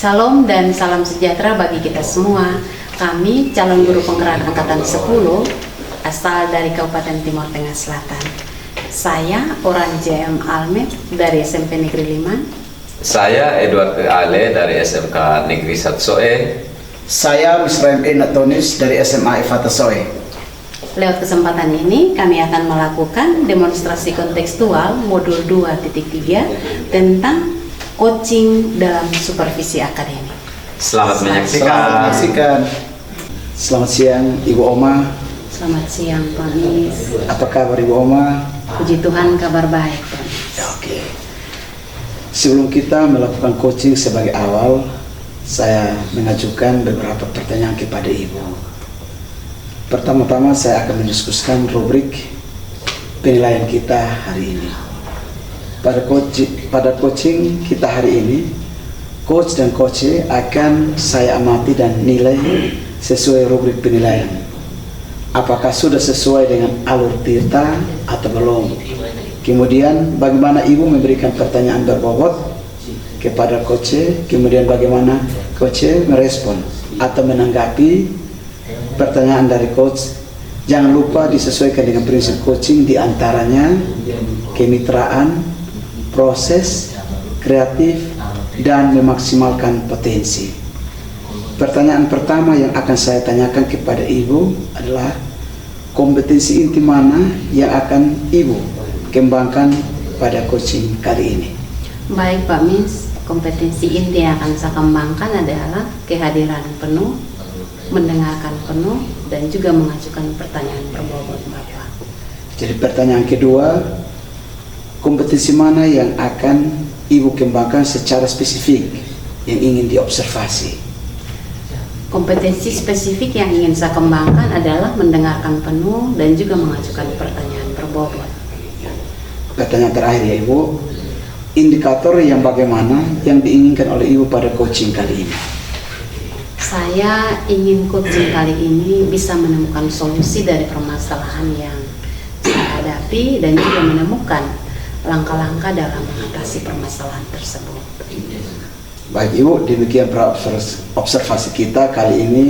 Salam dan salam sejahtera bagi kita semua. Kami calon guru penggerak angkatan 10 asal dari Kabupaten Timur Tengah Selatan. Saya Oran JM Almet dari SMP Negeri 5. Saya Edward Ale dari SMK Negeri 1 Soe. Saya Misraim Natonis dari SMA Ifata Soe. Lewat kesempatan ini kami akan melakukan demonstrasi kontekstual modul 2.3 tentang coaching dalam supervisi akademik. Selamat Selamat menyaksikan. Selamat siang Ibu Oma. Selamat siang Pak Mis. Apa kabar Ibu Oma? Puji Tuhan kabar baik Pak Mis. Oke. Sebelum kita melakukan coaching sebagai awal, saya mengajukan beberapa pertanyaan kepada Ibu. Pertama-tama saya akan mendiskusikan rubrik penilaian kita hari ini. Pada coaching kita hari ini, coach dan coach akan saya amati dan nilai sesuai rubrik penilaian. Apakah sudah sesuai dengan alur kita atau belum? Kemudian bagaimana Ibu memberikan pertanyaan berbobot kepada coach, kemudian bagaimana coach merespon atau menanggapi pertanyaan dari coach. Jangan lupa disesuaikan dengan prinsip coaching, diantaranya kemitraan, proses, kreatif, dan memaksimalkan potensi. Pertanyaan pertama yang akan saya tanyakan kepada Ibu adalah kompetensi inti mana yang akan Ibu kembangkan pada coaching kali ini? Baik Pak Mis, kompetensi inti yang akan saya kembangkan adalah kehadiran penuh, mendengarkan penuh, dan juga mengajukan pertanyaan berbobot Bapak. Jadi pertanyaan kedua, kompetensi mana yang akan Ibu kembangkan secara spesifik yang ingin diobservasi? Kompetensi spesifik yang ingin saya kembangkan adalah mendengarkan penuh dan juga mengajukan pertanyaan berbobot. Pertanyaan terakhir ya Ibu, indikator yang bagaimana yang diinginkan oleh Ibu pada coaching kali ini? Saya ingin coaching kali ini bisa menemukan solusi dari permasalahan yang saya hadapi dan juga menemukan langkah-langkah dalam mengatasi permasalahan tersebut. Baik Ibu, demikian observasi kita kali ini.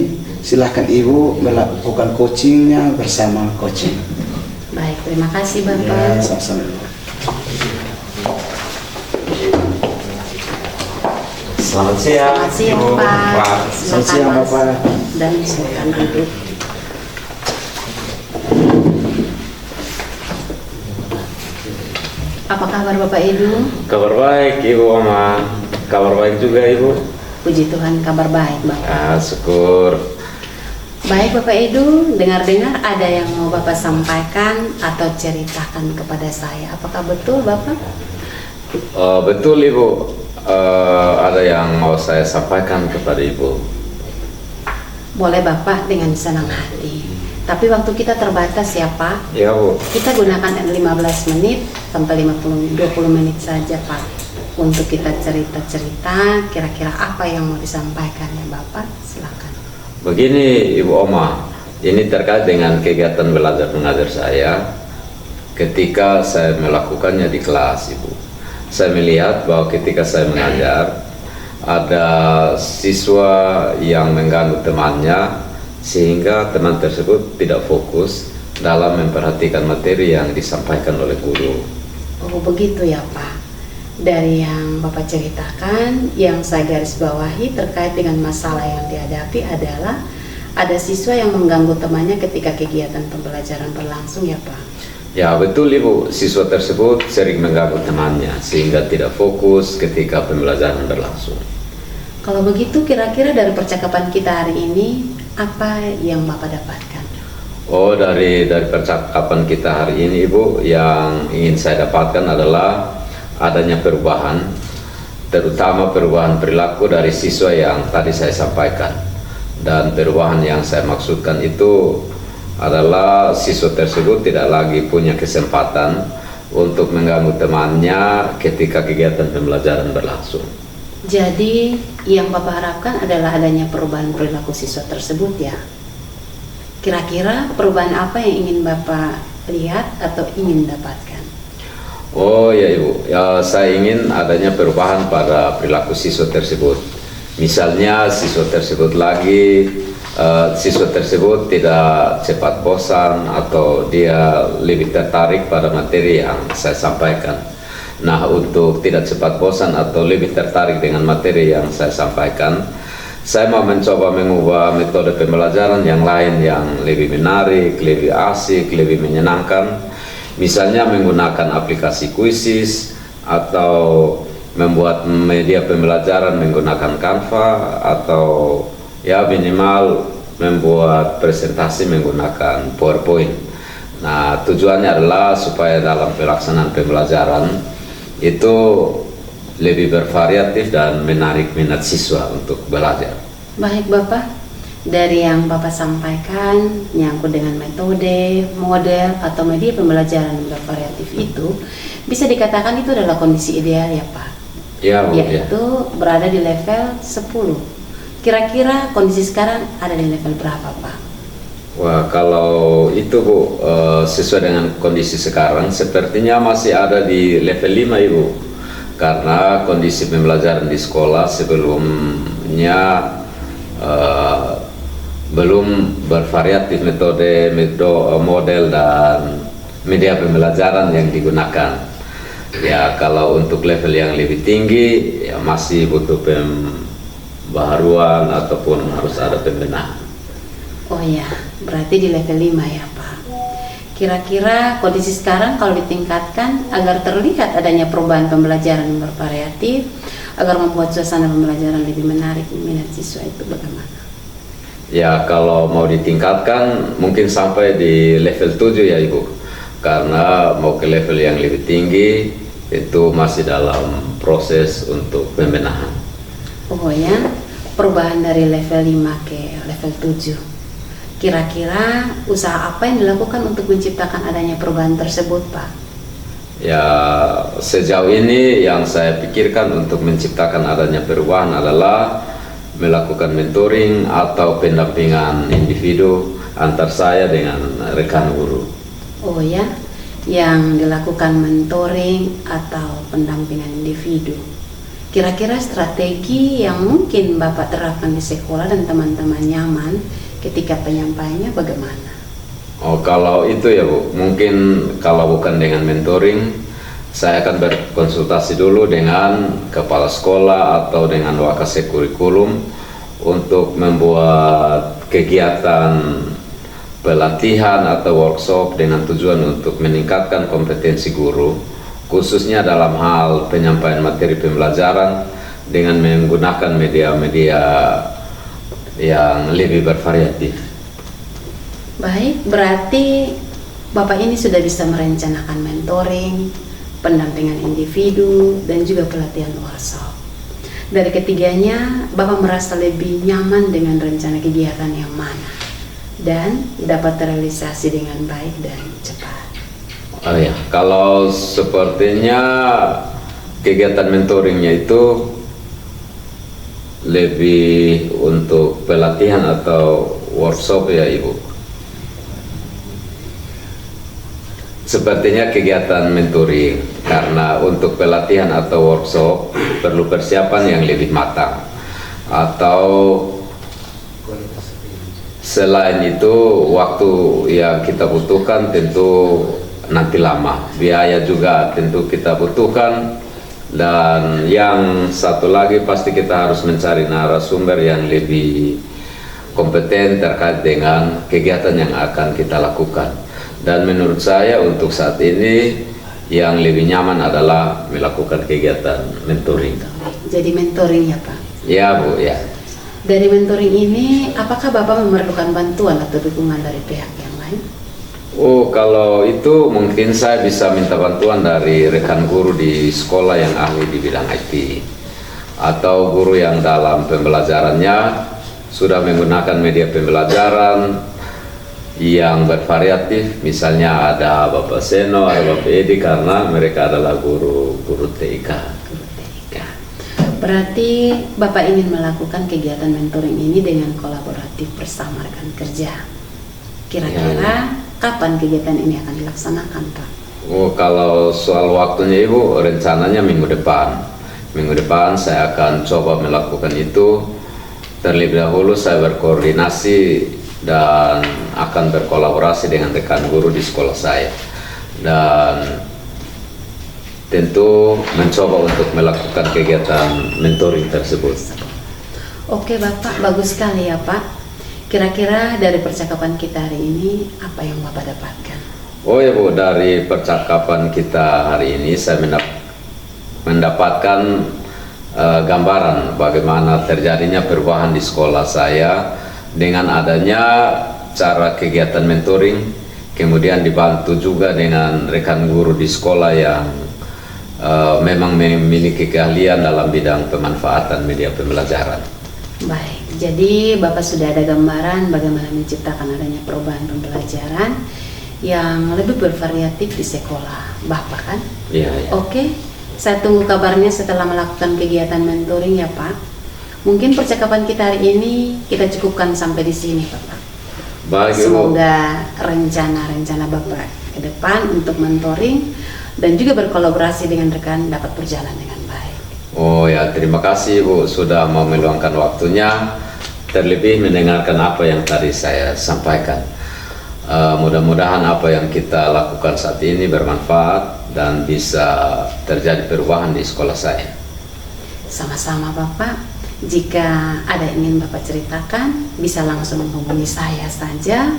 Silahkan Ibu melakukan coachingnya bersama coaching. Baik, terima kasih Bapak. Ya, sama-sama. Selamat siang. Selamat siang Ibu. Pak. Selamat siang Bapak. Dan silakan duduk. Apa kabar Bapak Edu? Kabar baik Ibu Oma. Kabar baik juga Ibu. Puji Tuhan kabar baik Bapak. Syukur. Baik Bapak Edu, dengar-dengar ada yang mau Bapak sampaikan atau ceritakan kepada saya. Apakah betul Bapak? Betul Ibu. Ada yang mau saya sampaikan kepada Ibu. Boleh Bapak dengan senang hati. Tapi waktu kita terbatas ya Pak. Ya Bu. Kita gunakan 15 menit sampai 20 menit saja Pak, untuk kita cerita-cerita kira-kira apa yang mau disampaikan ya Bapak. Silakan. Begini Ibu Oma, ini terkait dengan kegiatan belajar mengajar saya ketika saya melakukannya di kelas Ibu. Saya melihat bahwa ketika saya mengajar ada siswa yang mengganggu temannya sehingga teman tersebut tidak fokus dalam memperhatikan materi yang disampaikan oleh guru. Oh begitu ya Pak. Dari yang Bapak ceritakan, yang saya garis bawahi terkait dengan masalah yang dihadapi adalah ada siswa yang mengganggu temannya ketika kegiatan pembelajaran berlangsung ya Pak. Ya betul Ibu, siswa tersebut sering mengganggu temannya sehingga tidak fokus ketika pembelajaran berlangsung. Kalau begitu kira-kira dari percakapan kita hari ini apa yang Bapak dapatkan? Oh dari percakapan kita hari ini Ibu, yang ingin saya dapatkan adalah adanya perubahan, terutama perubahan perilaku dari siswa yang tadi saya sampaikan. Dan perubahan yang saya maksudkan itu adalah siswa tersebut tidak lagi punya kesempatan untuk mengganggu temannya ketika kegiatan pembelajaran berlangsung. Jadi yang Bapak harapkan adalah adanya perubahan perilaku siswa tersebut ya. Kira-kira perubahan apa yang ingin Bapak lihat atau ingin dapatkan? Oh ya Ibu, ya saya ingin adanya perubahan pada perilaku siswa tersebut. Misalnya siswa tersebut tidak cepat bosan atau dia lebih tertarik pada materi yang saya sampaikan. Nah, untuk tidak cepat bosan atau lebih tertarik dengan materi yang saya sampaikan, saya mau mencoba mengubah metode pembelajaran yang lain yang lebih menarik, lebih asik, lebih menyenangkan. Misalnya menggunakan aplikasi kuisis atau membuat media pembelajaran menggunakan Canva, atau ya minimal membuat presentasi menggunakan PowerPoint. Nah, tujuannya adalah supaya dalam pelaksanaan pembelajaran itu lebih bervariatif dan menarik minat siswa untuk belajar. Baik Bapak, dari yang Bapak sampaikan nyangkut dengan metode, model, atau media pembelajaran yang bervariatif itu, bisa dikatakan itu adalah kondisi ideal ya Pak? Ya, Bu, yaitu berada di level 10. Kira-kira kondisi sekarang ada di level berapa Pak? Wah, kalau itu Bu, sesuai dengan kondisi sekarang sepertinya masih ada di level 5 Ibu. Karena kondisi pembelajaran di sekolah sebelumnya belum bervariatif metode, model, dan media pembelajaran yang digunakan. Ya, kalau untuk level yang lebih tinggi ya masih butuh pembaharuan ataupun harus ada pembenahan. Oh ya, berarti di level 5 ya Pak. Kira-kira kondisi sekarang kalau ditingkatkan agar terlihat adanya perubahan pembelajaran yang bervariatif, agar membuat suasana pembelajaran lebih menarik minat siswa, itu bagaimana? Ya, kalau mau ditingkatkan mungkin sampai di level 7 ya Ibu. Karena mau ke level yang lebih tinggi itu masih dalam proses untuk pembenahan. Oh ya, perubahan dari level 5 ke level 7. Kira-kira usaha apa yang dilakukan untuk menciptakan adanya perubahan tersebut Pak? Ya, sejauh ini yang saya pikirkan untuk menciptakan adanya perubahan adalah melakukan mentoring atau pendampingan individu antar saya dengan rekan guru. Oh ya, yang dilakukan mentoring atau pendampingan individu. Kira-kira strategi yang mungkin Bapak terapkan di sekolah dan teman-teman nyaman ketika penyampaiannya bagaimana? Oh, kalau itu ya Bu, mungkin kalau bukan dengan mentoring, saya akan berkonsultasi dulu dengan kepala sekolah atau dengan wakase kurikulum untuk membuat kegiatan pelatihan atau workshop dengan tujuan untuk meningkatkan kompetensi guru, khususnya dalam hal penyampaian materi pembelajaran dengan menggunakan media-media yang lebih bervariatif. Baik, berarti Bapak ini sudah bisa merencanakan mentoring, pendampingan individu, dan juga pelatihan workshop. Dari ketiganya, Bapak merasa lebih nyaman dengan rencana kegiatan yang mana dan dapat terrealisasi dengan baik dan cepat. Oh ya, kalau sepertinya kegiatan mentoringnya itu lebih untuk pelatihan atau workshop ya Ibu. Sepertinya kegiatan mentoring, karena untuk pelatihan atau workshop perlu persiapan yang lebih matang. Atau selain itu waktu yang kita butuhkan tentu nanti lama, biaya juga tentu kita butuhkan, dan yang satu lagi pasti kita harus mencari narasumber yang lebih kompeten terkait dengan kegiatan yang akan kita lakukan. Dan menurut saya untuk saat ini yang lebih nyaman adalah melakukan kegiatan mentoring. Jadi mentoring ya Pak? Ya Bu, ya. Dari mentoring ini, apakah Bapak memerlukan bantuan atau dukungan dari pihak yang lain? Oh, kalau itu mungkin saya bisa minta bantuan dari rekan guru di sekolah yang ahli di bidang IT, atau guru yang dalam pembelajarannya sudah menggunakan media pembelajaran yang bervariatif. Misalnya ada Bapak Seno, ada Bapak Edi, karena mereka adalah guru TIK. Berarti Bapak ingin melakukan kegiatan mentoring ini dengan kolaboratif bersama rekan kerja. Kira-kira kapan kegiatan ini akan dilaksanakan Pak? Oh, kalau soal waktunya Ibu, rencananya minggu depan. Minggu depan saya akan coba melakukan itu. Terlebih dahulu saya berkoordinasi dan akan berkolaborasi dengan rekan guru di sekolah saya, dan tentu mencoba untuk melakukan kegiatan mentoring tersebut. Oke Bapak, bagus sekali ya Pak. Kira-kira dari percakapan kita hari ini, apa yang Bapak dapatkan? Oh ya Bu, dari percakapan kita hari ini saya mendapatkan gambaran bagaimana terjadinya perubahan di sekolah saya dengan adanya cara kegiatan mentoring, kemudian dibantu juga dengan rekan guru di sekolah yang memang memiliki keahlian dalam bidang pemanfaatan media pembelajaran. Baik, jadi Bapak sudah ada gambaran bagaimana menciptakan adanya perubahan pembelajaran yang lebih bervariatif di sekolah Bapak kan? Iya, iya. Oke. Saya tunggu kabarnya setelah melakukan kegiatan mentoring ya Pak. Mungkin percakapan kita hari ini kita cukupkan sampai di sini Bapak. Baik, Ibu. Semoga rencana-rencana Bapak ke depan untuk mentoring dan juga berkolaborasi dengan rekan dapat berjalan dengan baik. Oh ya, terima kasih Bu sudah mau meluangkan waktunya, terlebih mendengarkan apa yang tadi saya sampaikan. Mudah-mudahan apa yang kita lakukan saat ini bermanfaat dan bisa terjadi perubahan di sekolah saya. Sama-sama Bapak. Jika ada yang ingin Bapak ceritakan, bisa langsung menghubungi saya saja.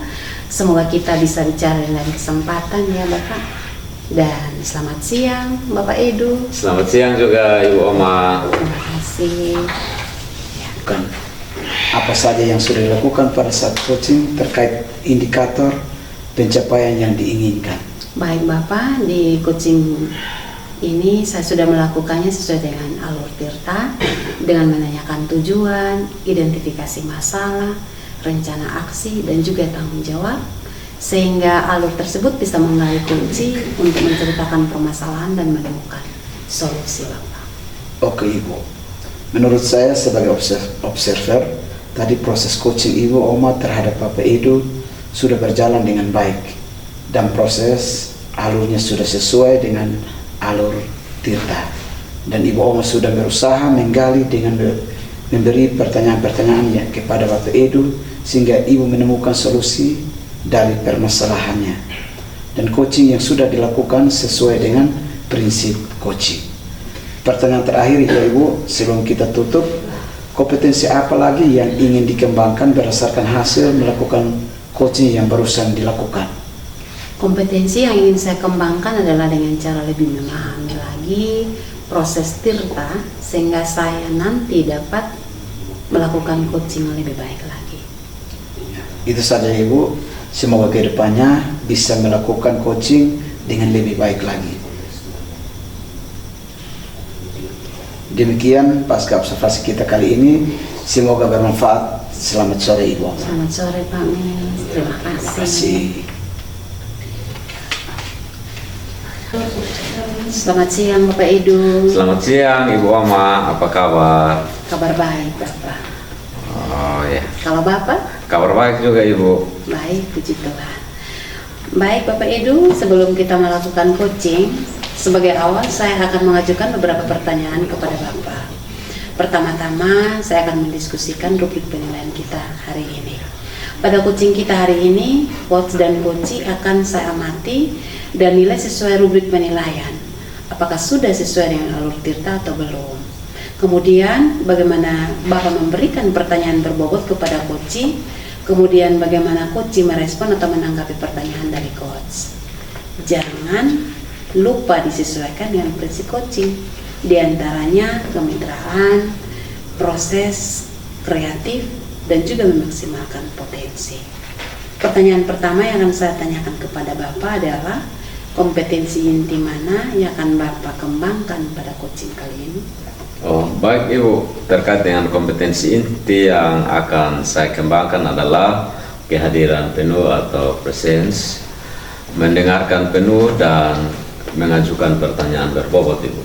Semoga kita bisa bicara di lain kesempatan ya Bapak. Dan selamat siang Bapak Edu. Selamat siang juga Ibu Oma. Terima kasih. Bukan apa saja yang sudah dilakukan pada saat coaching terkait indikator pencapaian yang diinginkan. Baik Bapak, di coaching ini saya sudah melakukannya sesuai dengan alur Tirta dengan menanyakan tujuan, identifikasi masalah, rencana aksi, dan juga tanggung jawab, sehingga alur tersebut bisa menggali kunci untuk menceritakan permasalahan dan menemukan solusi Bapak. Oke Ibu, menurut saya sebagai observer, tadi proses coaching Ibu Oma terhadap Bapak Edu sudah berjalan dengan baik dan proses alurnya sudah sesuai dengan alur Tirta, dan Ibu Oma sudah berusaha menggali dengan memberi pertanyaan-pertanyaan ya kepada Bapak Edu sehingga Ibu menemukan solusi dari permasalahannya, dan coaching yang sudah dilakukan sesuai dengan prinsip coaching. Pertanyaan terakhir ya Ibu, sebelum kita tutup, kompetensi apa lagi yang ingin dikembangkan berdasarkan hasil melakukan coaching yang barusan dilakukan? Kompetensi yang ingin saya kembangkan adalah dengan cara lebih memahami lagi proses Tirta sehingga saya nanti dapat melakukan coaching yang lebih baik lagi. Itu saja Ibu, semoga kedepannya bisa melakukan coaching dengan lebih baik lagi. Demikian pasca observasi kita kali ini, semoga bermanfaat. Selamat sore Ibu. Selamat sore Pak Mis, terima kasih. Terima kasih. Selamat siang Bapak Edu. Selamat siang Ibu Oma, apa kabar? Kabar baik Bapak. Oh ya, Kalau Bapak? kabar baik juga Ibu. Baik, puji Tuhan. Baik Bapak Edu, sebelum kita melakukan coaching, sebagai awal saya akan mengajukan beberapa pertanyaan kepada Bapak. Pertama-tama saya akan mendiskusikan rubrik penilaian kita hari ini. Pada coaching kita hari ini, coach dan coachee akan saya amati dan nilai sesuai rubrik penilaian. Apakah sudah sesuai dengan alur Tirta atau belum? Kemudian bagaimana Bapak memberikan pertanyaan berbobot kepada coachee, kemudian bagaimana coachee merespon atau menanggapi pertanyaan dari coach. Jangan lupa disesuaikan dengan prinsip coaching, diantaranya kemitraan, proses kreatif, dan juga memaksimalkan potensi. Pertanyaan pertama yang akan saya tanyakan kepada Bapak adalah kompetensi inti mana yang akan Bapak kembangkan pada coaching kali ini? Oh, baik Ibu, terkait dengan kompetensi inti yang akan saya kembangkan adalah kehadiran penuh atau presence, mendengarkan penuh, dan mengajukan pertanyaan berbobot Ibu.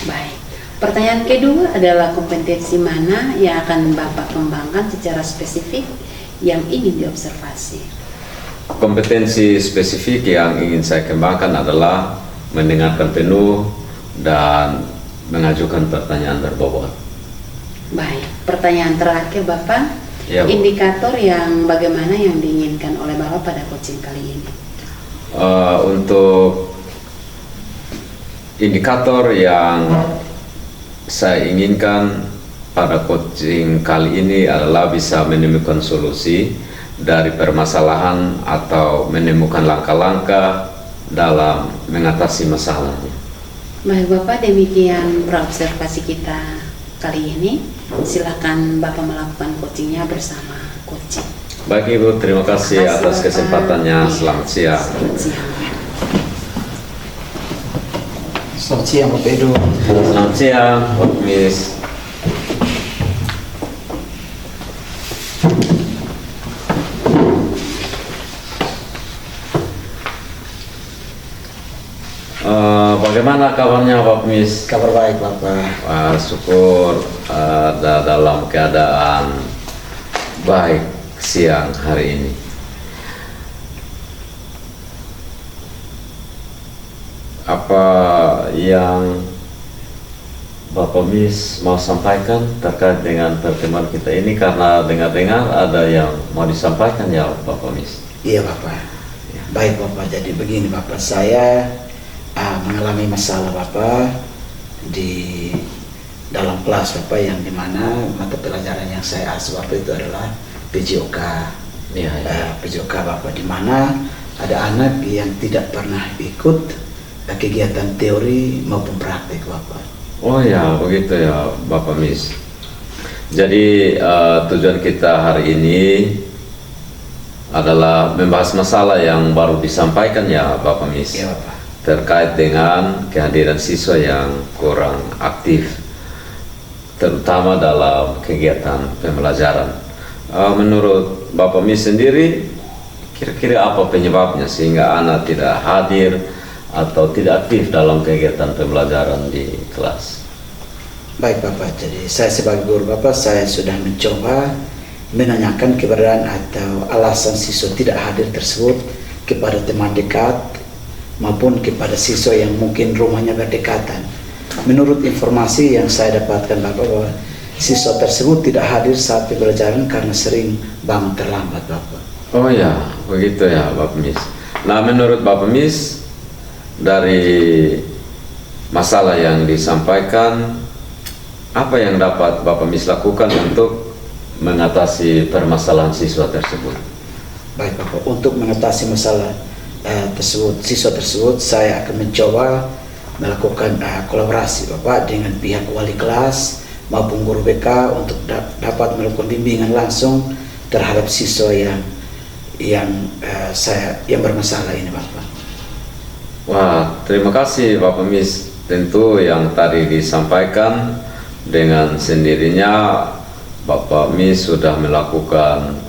Baik. Pertanyaan kedua adalah kompetensi mana yang akan Bapak kembangkan secara spesifik yang ingin diobservasi? Kompetensi spesifik yang ingin saya kembangkan adalah mendengarkan penuh dan mengajukan pertanyaan berbobot. Baik, pertanyaan terakhir Bapak, Ya, Bu. indikator yang bagaimana yang diinginkan oleh Bapak pada coaching kali ini? Untuk indikator yang saya inginkan pada coaching kali ini adalah bisa menemukan solusi dari permasalahan atau menemukan langkah-langkah dalam mengatasi masalahnya. Baik Bapak, demikian praobservasi kita kali ini. Silakan Bapak melakukan coachingnya bersama coaching. Baik Ibu, terima kasih atas Bapak. kesempatannya. Iya, Selamat siang. Selamat siang. Selamat siang Bapak Edo. Selamat siang, Pak Miss. Bagaimana kabarnya Pak Miss? Kabar baik Bapak. Wah, syukur ada dalam keadaan baik siang hari ini. Apa yang Bapak Miss mau sampaikan terkait dengan pertemuan kita ini, karena dengar-dengar ada yang mau disampaikan ya Bapak Miss? Iya Bapak. Baik Bapak, jadi begini Bapak, saya mengalami masalah Bapak di dalam kelas Bapak, yang dimana mata pelajaran yang saya asuh Bapak itu adalah PJOK. Iya, ya. PJOK Bapak, dimana ada anak yang tidak pernah ikut kegiatan teori maupun praktik Bapak. Oh ya, begitu ya Bapak Miss. Jadi tujuan kita hari ini adalah membahas masalah yang baru disampaikan ya Bapak Miss, Iya Bapak. terkait dengan kehadiran siswa yang kurang aktif, terutama dalam kegiatan pembelajaran. Menurut Bapak Miss sendiri, kira-kira apa penyebabnya sehingga anak tidak hadir atau tidak aktif dalam kegiatan pembelajaran di kelas? Baik Bapak, jadi saya sebagai guru Bapak, saya sudah mencoba menanyakan keberadaan atau alasan siswa tidak hadir tersebut kepada teman dekat maupun kepada siswa yang mungkin rumahnya berdekatan. Menurut informasi yang saya dapatkan Bapak, bahwa siswa tersebut tidak hadir saat pembelajaran karena sering bangun terlambat Bapak. Oh ya, begitu ya Bapak Miss. Nah, menurut Bapak Miss, dari masalah yang disampaikan, apa yang dapat Bapak Miss lakukan untuk mengatasi permasalahan siswa tersebut? Baik Bapak, untuk mengatasi masalah siswa tersebut, saya akan mencoba melakukan kolaborasi Bapak dengan pihak wali kelas maupun guru BK untuk dapat melakukan bimbingan langsung terhadap siswa yang bermasalah ini Bapak. Wah, terima kasih Bapak Miss. Tentu yang tadi disampaikan dengan sendirinya Bapak Miss sudah melakukan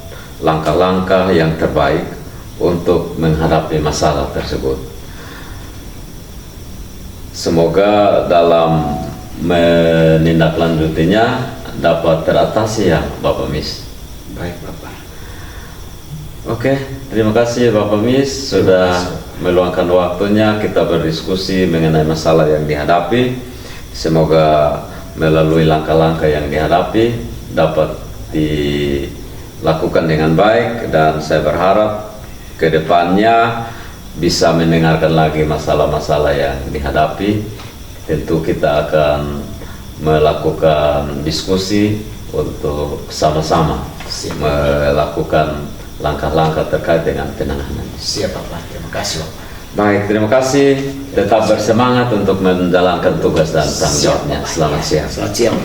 langkah-langkah yang terbaik untuk menghadapi masalah tersebut. Semoga dalam menindaklanjutinya dapat teratasi ya Bapak Miss. Baik Bapak. Oke, terima kasih Bapak Miss sudah meluangkan waktunya kita berdiskusi mengenai masalah yang dihadapi. Semoga melalui langkah-langkah yang dihadapi dapat dilakukan dengan baik, dan saya berharap ke depannya bisa mendengarkan lagi masalah-masalah yang dihadapi. Tentu kita akan melakukan diskusi untuk sama-sama melakukan langkah-langkah terkait dengan penanganan. Siap Bapak, terima kasih Bapak. Baik, terima kasih. Tetap bersemangat untuk menjalankan tugas dan tanggung jawabnya. Selamat siang. Selamat siang.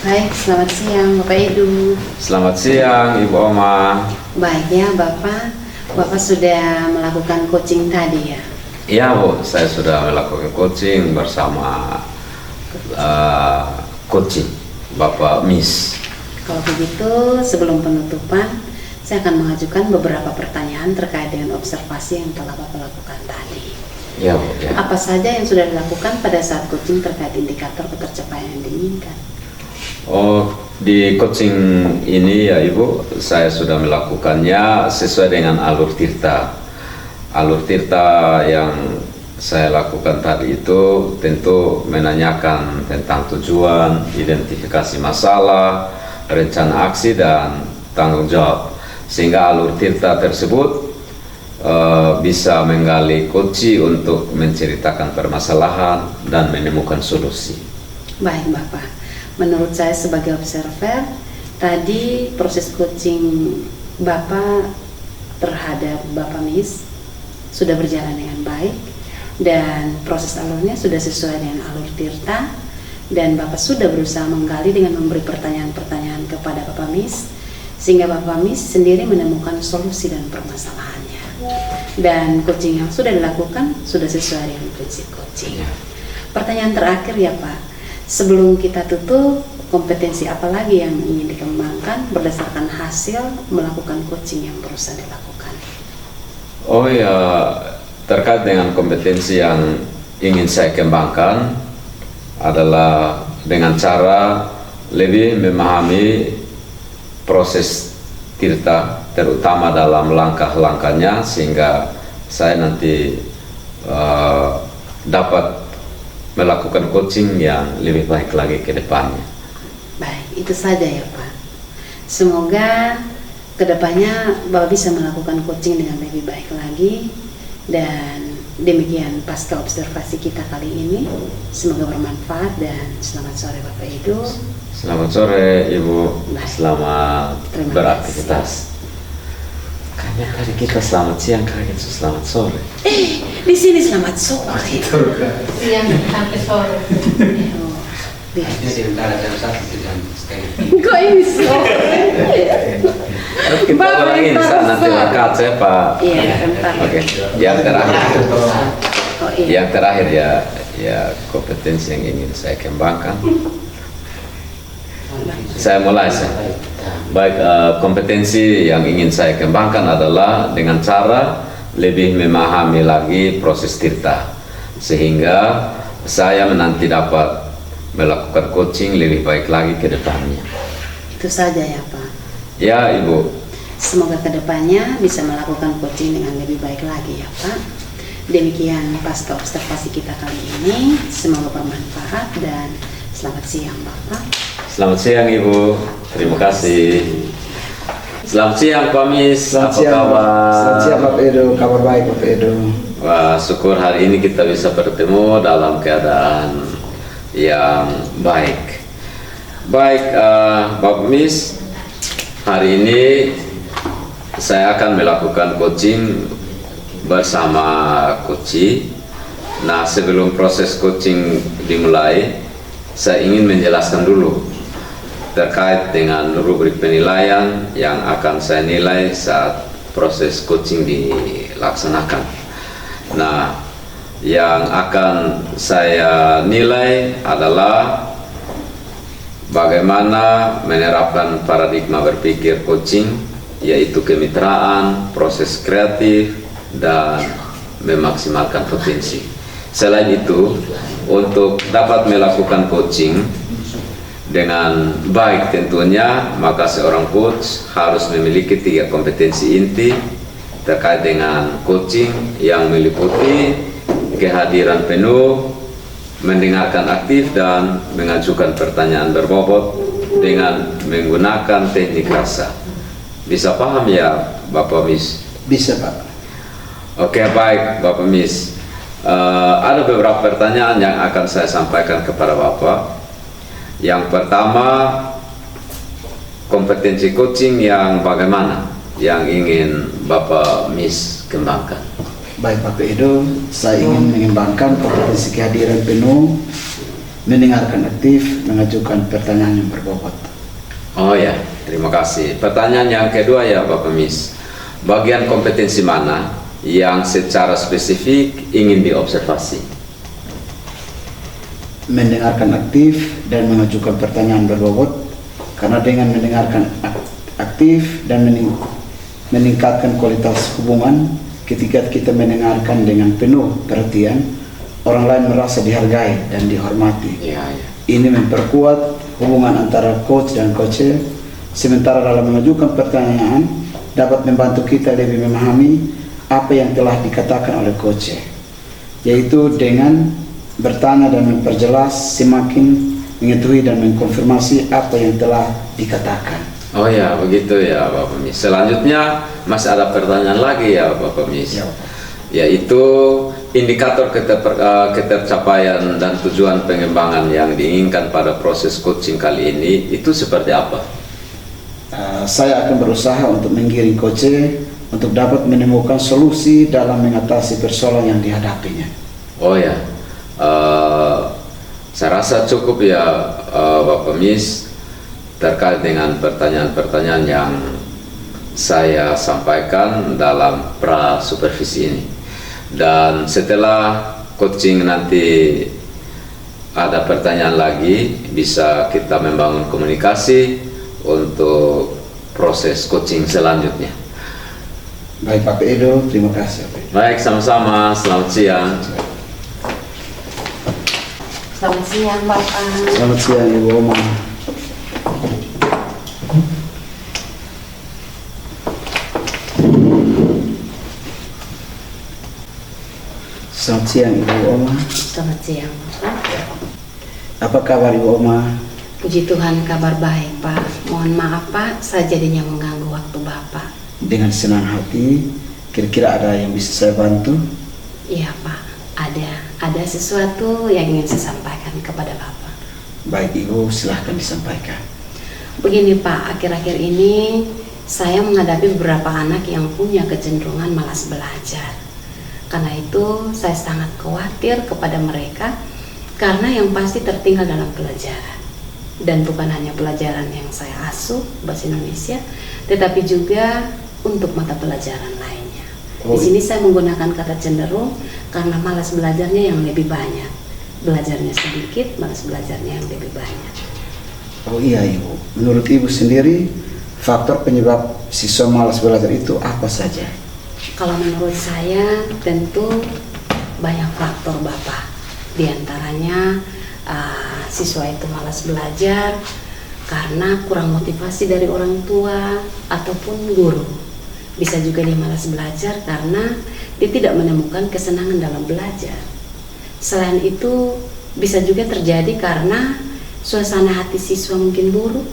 Baik, selamat siang Bapak Edu. Selamat siang Ibu Oma. Baik ya Bapak, Bapak sudah melakukan coaching tadi ya? Iya Bu, saya sudah melakukan coaching bersama coaching Bapak Miss. Kalau begitu, sebelum penutupan, saya akan mengajukan beberapa pertanyaan terkait dengan observasi yang telah Bapak lakukan tadi. Iya Bu, ya. Apa saja yang sudah dilakukan pada saat coaching terkait indikator ketercapaian yang diinginkan? Oh, di coaching ini ya Ibu, saya sudah melakukannya sesuai dengan alur tirta. Alur tirta yang saya lakukan tadi itu tentu menanyakan tentang tujuan, identifikasi masalah, rencana aksi, dan tanggung jawab, sehingga alur tirta tersebut bisa menggali kunci untuk menceritakan permasalahan dan menemukan solusi. Baik Bapak, menurut saya sebagai observer, tadi proses coaching Bapak terhadap Bapak Miss sudah berjalan dengan baik, dan proses alurnya sudah sesuai dengan alur tirta, dan Bapak sudah berusaha menggali dengan memberi pertanyaan-pertanyaan kepada Bapak Miss, sehingga Bapak Miss sendiri menemukan solusi dan permasalahannya. Dan coaching yang sudah dilakukan sudah sesuai dengan prinsip coaching. Pertanyaan terakhir ya Pak, sebelum kita tutup, kompetensi apa lagi yang ingin dikembangkan berdasarkan hasil melakukan coaching yang berusaha dilakukan? Oh ya, terkait dengan kompetensi yang ingin saya kembangkan adalah dengan cara lebih memahami proses tirta, terutama dalam langkah-langkahnya, sehingga saya nanti dapat melakukan coaching yang lebih baik lagi ke depannya. Baik, itu saja ya Pak. Semoga kedepannya Bapak bisa melakukan coaching dengan lebih baik lagi, dan demikian pasca observasi kita kali ini. Semoga bermanfaat, dan selamat sore Bapak Edo. Selamat sore Ibu, Baik. selamat Terima beraktivitas. Kayaknya tadi kita selamat siang, kayaknya selamat sore. Di sini selamat sore. Siang sampai sore. Oh, Dia biasa. di antara jam 1 jam setengah. Kok ini sore? Kita Bapak ulangin Ibu, nanti Pak. lengkap saya Pak. Iya, bentar. Oke, yang terakhir. Oh iya. Yang terakhir ya kompetensi yang ingin saya kembangkan. Saya mulai. Baik, kompetensi yang ingin saya kembangkan adalah dengan cara lebih memahami lagi proses tirta, sehingga saya menanti dapat melakukan coaching lebih baik lagi ke depannya. Itu saja ya Pak. Ya Ibu. Semoga kedepannya bisa melakukan coaching dengan lebih baik lagi ya Pak. Demikian pasca observasi kita kali ini. Semoga bermanfaat, dan selamat siang Bapak. Selamat siang Ibu. Terima kasih. Selamat siang Pak Miss. Selamat Apa siang, kabar? Selamat siang Bapak Edo, kabar baik Bapak Edo. Wah, syukur hari ini kita bisa bertemu dalam keadaan yang baik. Baik, Bapak Miss, hari ini saya akan melakukan coaching bersama Coachi. Nah, sebelum proses coaching dimulai, saya ingin menjelaskan dulu terkait dengan rubrik penilaian yang akan saya nilai saat proses coaching dilaksanakan. Nah, yang akan saya nilai adalah bagaimana menerapkan paradigma berpikir coaching, yaitu kemitraan, proses kreatif, dan memaksimalkan potensi. Selain itu, untuk dapat melakukan coaching dengan baik tentunya, maka seorang coach harus memiliki 3 kompetensi inti terkait dengan coaching, yang meliputi kehadiran penuh, mendengarkan aktif, dan mengajukan pertanyaan berbobot dengan menggunakan teknik rasa. Bisa paham ya Bapak Miss? Bisa Pak. Oke, baik Bapak Miss. Ada beberapa pertanyaan yang akan saya sampaikan kepada Bapak. Yang pertama, kompetensi coaching yang bagaimana yang ingin Bapak Miss kembangkan? Baik Bapak Edo, saya ingin mengembangkan kompetensi kehadiran penuh, mendengarkan aktif, mengajukan pertanyaan yang berbobot. Oh ya, terima kasih. Pertanyaan yang kedua ya Bapak Miss, bagian kompetensi mana yang secara spesifik ingin diobservasi? Mendengarkan aktif dan mengajukan pertanyaan berbobot, karena dengan mendengarkan aktif dan meningkatkan kualitas hubungan, ketika kita mendengarkan dengan penuh perhatian, orang lain merasa dihargai dan dihormati. Ya. Ini memperkuat hubungan antara coach dan coacher, sementara dalam mengajukan pertanyaan dapat membantu kita lebih memahami apa yang telah dikatakan oleh coacher. yaitu dengan bertanya dan memperjelas, semakin mengetahui dan mengkonfirmasi apa yang telah dikatakan. Oh ya, begitu ya Bapak Mis. Selanjutnya masih ada pertanyaan lagi ya Bapak Mis. Ya. Yaitu indikator ketercapaian dan tujuan pengembangan yang diinginkan pada proses coaching kali ini itu seperti apa? Saya akan berusaha untuk menggiring coach untuk dapat menemukan solusi dalam mengatasi persoalan yang dihadapinya. Oh ya, saya rasa cukup ya Bapak Mis terkait dengan pertanyaan-pertanyaan yang saya sampaikan dalam pra supervisi ini. Dan setelah coaching nanti ada pertanyaan lagi, bisa kita membangun komunikasi untuk proses coaching selanjutnya. Baik Pak Edo, terima kasih. Baik, sama-sama. Selamat siang. Selamat siang Bapak. Selamat siang Ibu Oma. Selamat siang Ibu Oma. Selamat siang Bapak. Apa kabar Ibu Oma? Puji Tuhan kabar baik Pak. Mohon maaf Pak, saya jadinya mengganggu waktu Bapak. Dengan senang hati, kira-kira ada yang bisa saya bantu? Iya Pak, ada sesuatu yang ingin saya sampaikan kepada Bapak. Baik Ibu, silahkan disampaikan. Begini Pak, akhir-akhir ini saya menghadapi beberapa anak yang punya kecenderungan malas belajar. Karena itu saya sangat khawatir kepada mereka karena yang pasti tertinggal dalam pelajaran. Dan bukan hanya pelajaran yang saya asuh bahasa Indonesia, tetapi juga untuk mata pelajaran lainnya. Di sini saya menggunakan kata cenderung karena malas belajarnya yang lebih banyak. Belajarnya sedikit, malas belajarnya yang lebih banyak. Oh iya Ibu, menurut Ibu sendiri faktor penyebab siswa malas belajar itu apa saja? Kalau menurut saya tentu banyak faktor Bapak. Di antaranya siswa itu malas belajar karena kurang motivasi dari orang tua ataupun guru. Bisa juga dia malas belajar karena dia tidak menemukan kesenangan dalam belajar. Selain itu bisa juga terjadi karena suasana hati siswa mungkin buruk.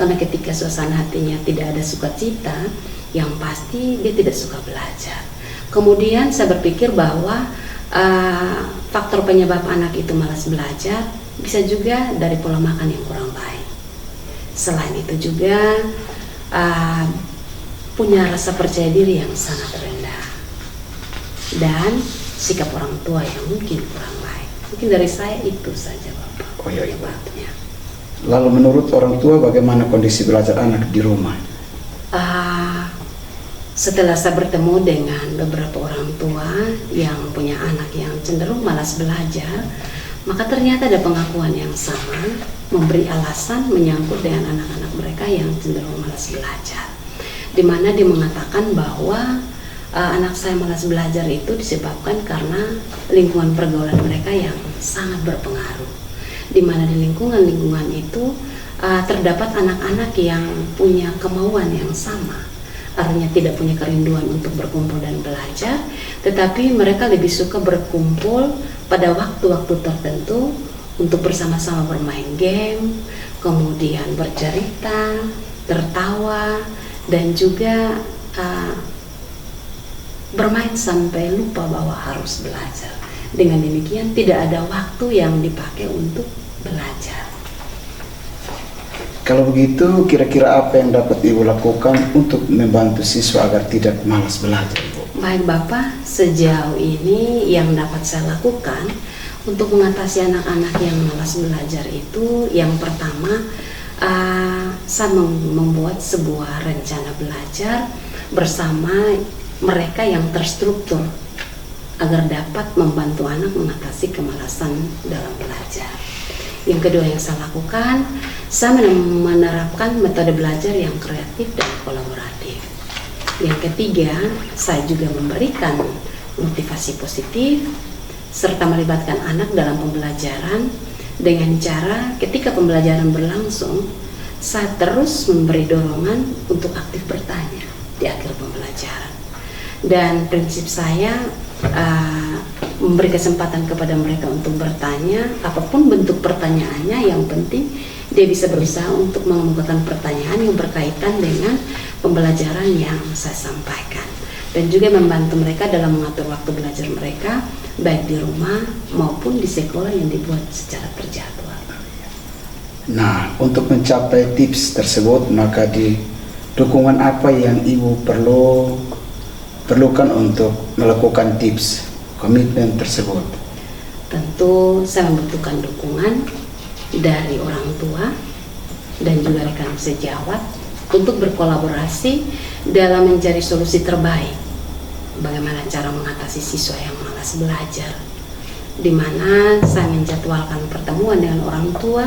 Karena ketika suasana hatinya tidak ada sukacita, yang pasti dia tidak suka belajar. Kemudian saya berpikir bahwa faktor penyebab anak itu malas belajar bisa juga dari pola makan yang kurang baik. Selain itu juga punya rasa percaya diri yang sangat rendah dan sikap orang tua yang mungkin kurang baik. Mungkin dari saya itu saja Bapak. Oh iya, penyebabnya. Lalu menurut orang tua bagaimana kondisi belajar anak di rumah? Setelah saya bertemu dengan beberapa orang tua yang punya anak yang cenderung malas belajar, maka ternyata ada pengakuan yang sama, memberi alasan menyangkut dengan anak-anak mereka yang cenderung malas belajar. Di mana dia mengatakan bahwa anak saya malas belajar itu disebabkan karena lingkungan pergaulan mereka yang sangat berpengaruh. Di mana di lingkungan itu terdapat anak-anak yang punya kemauan yang sama. Artinya tidak punya kerinduan untuk berkumpul dan belajar, tetapi mereka lebih suka berkumpul pada waktu-waktu tertentu untuk bersama-sama bermain game, kemudian bercerita, tertawa, dan juga bermain sampai lupa bahwa harus belajar. Dengan demikian tidak ada waktu yang dipakai untuk belajar. Kalau begitu, kira-kira apa yang dapat Ibu lakukan untuk membantu siswa agar tidak malas belajar, Ibu? Baik Bapak, sejauh ini yang dapat saya lakukan untuk mengatasi anak-anak yang malas belajar itu, yang pertama, saya membuat sebuah rencana belajar bersama mereka yang terstruktur agar dapat membantu anak mengatasi kemalasan dalam belajar. Yang kedua yang saya lakukan, saya menerapkan metode belajar yang kreatif dan kolaboratif. Yang ketiga, saya juga memberikan motivasi positif serta melibatkan anak dalam pembelajaran dengan cara ketika pembelajaran berlangsung, saya terus memberi dorongan untuk aktif bertanya di akhir pembelajaran. Dan prinsip saya memberi kesempatan kepada mereka untuk bertanya, apapun bentuk pertanyaannya, yang penting dia bisa berusaha untuk mengemukakan pertanyaan yang berkaitan dengan pembelajaran yang saya sampaikan, dan juga membantu mereka dalam mengatur waktu belajar mereka baik di rumah maupun di sekolah yang dibuat secara terjadwal. Nah, untuk mencapai tips tersebut, maka di dukungan apa yang Ibu perlukan untuk melakukan tips komitmen tersebut? Tentu saya membutuhkan dukungan dari orang tua dan juga rekan sejawat untuk berkolaborasi dalam mencari solusi terbaik bagaimana cara mengatasi siswa yang malas belajar, di mana saya menjadwalkan pertemuan dengan orang tua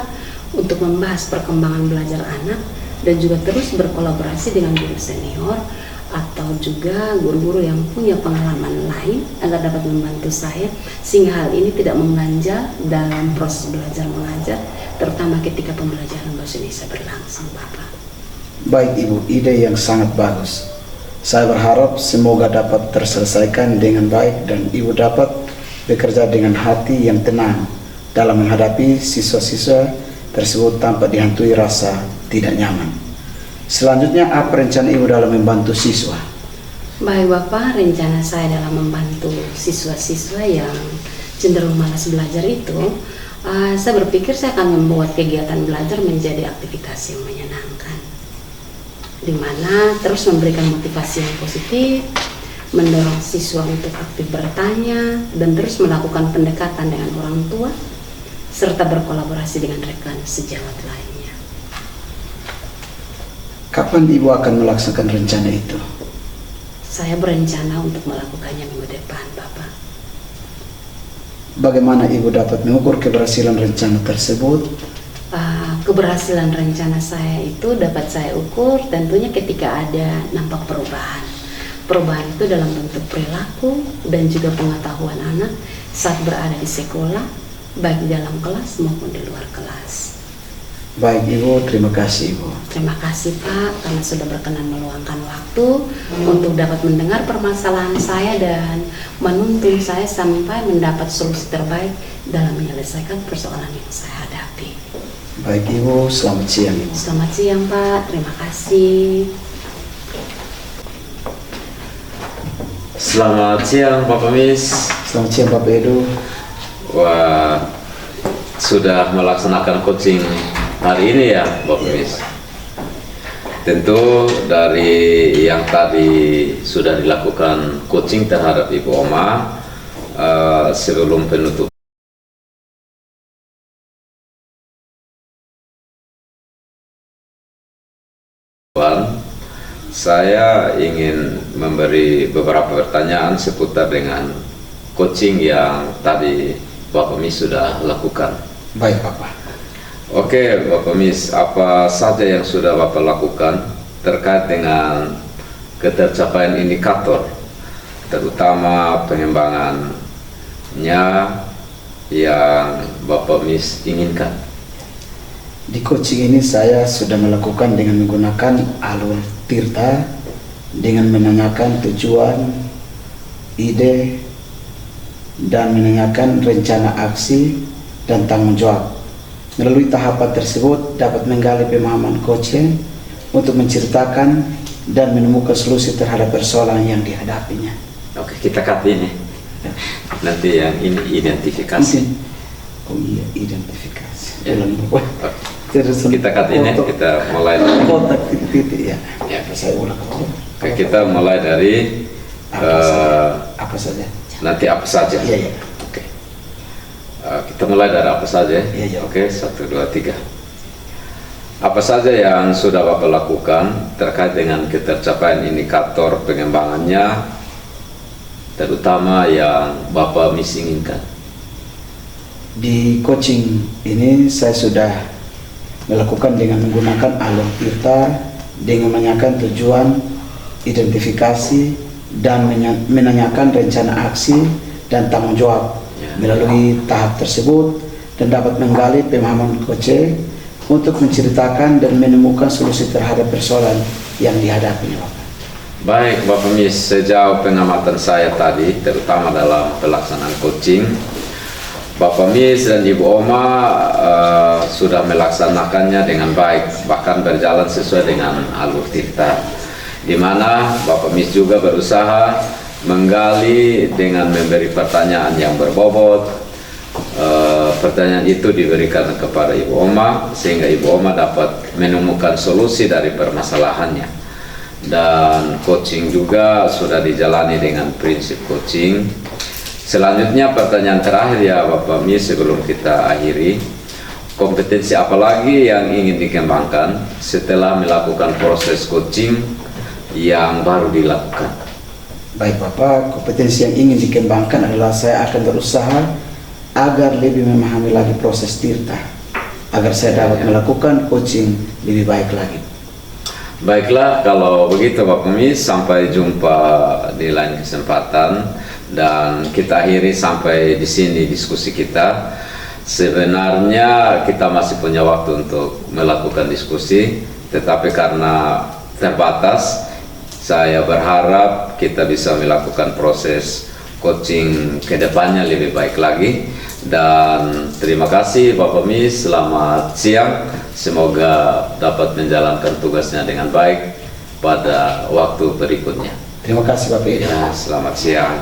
untuk membahas perkembangan belajar anak dan juga terus berkolaborasi dengan guru senior atau juga guru-guru yang punya pengalaman lain agar dapat membantu saya sehingga hal ini tidak mengganjal dalam proses belajar mengajar, terutama ketika pembelajaran bahasa Indonesia berlangsung, Bapak. Baik Ibu, ide yang sangat bagus. Saya berharap semoga dapat terselesaikan dengan baik dan Ibu dapat bekerja dengan hati yang tenang dalam menghadapi siswa-siswa tersebut tanpa dihantui rasa tidak nyaman. Selanjutnya, apa rencana Ibu dalam membantu siswa? Baik Bapak, rencana saya dalam membantu siswa-siswa yang cenderung malas belajar itu, saya berpikir saya akan membuat kegiatan belajar menjadi aktivitas yang menyenangkan, di mana terus memberikan motivasi yang positif, mendorong siswa untuk aktif bertanya, dan terus melakukan pendekatan dengan orang tua, serta berkolaborasi dengan rekan sejawat lainnya. Kapan Ibu akan melaksanakan rencana itu? Saya berencana untuk melakukannya minggu depan, Bapak. Bagaimana Ibu dapat mengukur keberhasilan rencana tersebut? Keberhasilan rencana saya itu dapat saya ukur tentunya ketika ada nampak perubahan. Perubahan itu dalam bentuk perilaku dan juga pengetahuan anak saat berada di sekolah, baik di dalam kelas maupun di luar kelas. Baik Ibu, terima kasih Ibu. Terima kasih Pak karena sudah berkenan meluangkan waktu untuk dapat mendengar permasalahan saya dan menuntun saya sampai mendapat solusi terbaik dalam menyelesaikan persoalan yang saya hadapi. Baik Ibu, selamat siang Ibu. Selamat siang Pak, terima kasih. Selamat siang Pak Pemis. Selamat siang Bapak Edo. Wah, sudah melaksanakan coaching hari ini ya Pak Pemis. Tentu dari yang tadi sudah dilakukan coaching terhadap Ibu Oma, sebelum penutupan saya ingin memberi beberapa pertanyaan seputar dengan coaching yang tadi Bapak Mis sudah lakukan. Baik Bapak. Oke Bapak Mis, apa saja yang sudah Bapak lakukan terkait dengan ketercapaian indikator, terutama pengembangannya yang Bapak Mis inginkan? Di coaching ini saya sudah melakukan dengan menggunakan alur Tirta, dengan menanyakan tujuan, ide, dan menanyakan rencana aksi dan tanggung jawab. Melalui tahapan tersebut dapat menggali pemahaman coaching untuk menceritakan dan menemukan solusi terhadap persoalan yang dihadapinya. Oke, kita cut ini. Nanti yang ini identifikasi. Oh iya, identifikasi. Ya. Wah, terus Kita cut ini, kita mulai. kotak titik-titik ya. Ya. Saya ulang. Oke, kita mulai dari Apa saja? nanti apa saja. Iya, iya. Oke. Kita mulai dari apa saja. Iya, iya. Oke, 1, 2, 3. Apa saja yang sudah Bapak lakukan terkait dengan ketercapaian indikator pengembangannya, terutama yang Bapak Mis inginkan? Di coaching ini saya sudah melakukan dengan menggunakan alur Tirta, dengan menanyakan tujuan, identifikasi, dan menanyakan rencana aksi dan tanggung jawab. Melalui tahap tersebut dan dapat menggali pemahaman coaching untuk menceritakan dan menemukan solusi terhadap persoalan yang dihadapinya Bapak. Baik Bapak Mis, sejauh pengamatan saya tadi, terutama dalam pelaksanaan coaching, Bapak Mis dan Ibu Oma sudah melaksanakannya dengan baik, bahkan berjalan sesuai dengan alur tirta, di mana Bapak Mis juga berusaha menggali dengan memberi pertanyaan yang berbobot. Pertanyaan itu diberikan kepada Ibu Oma sehingga Ibu Oma dapat menemukan solusi dari permasalahannya. Dan coaching juga sudah dijalani dengan prinsip coaching. Selanjutnya pertanyaan terakhir ya Bapak Mis sebelum kita akhiri, kompetensi apa lagi yang ingin dikembangkan setelah melakukan proses coaching yang baru dilakukan? Baik Bapak, kompetensi yang ingin dikembangkan adalah saya akan berusaha agar lebih memahami lagi proses tirta, agar saya dapat melakukan coaching lebih baik lagi. Baiklah, kalau begitu Bapak Mis, sampai jumpa di lain kesempatan dan kita akhiri sampai di sini diskusi kita. Sebenarnya kita masih punya waktu untuk melakukan diskusi, tetapi karena terbatas, saya berharap kita bisa melakukan proses coaching ke depannya lebih baik lagi. Dan terima kasih Bapak Mis, selamat siang. Semoga dapat menjalankan tugasnya dengan baik pada waktu berikutnya. Terima kasih Bapak Ida. Ya, selamat siang.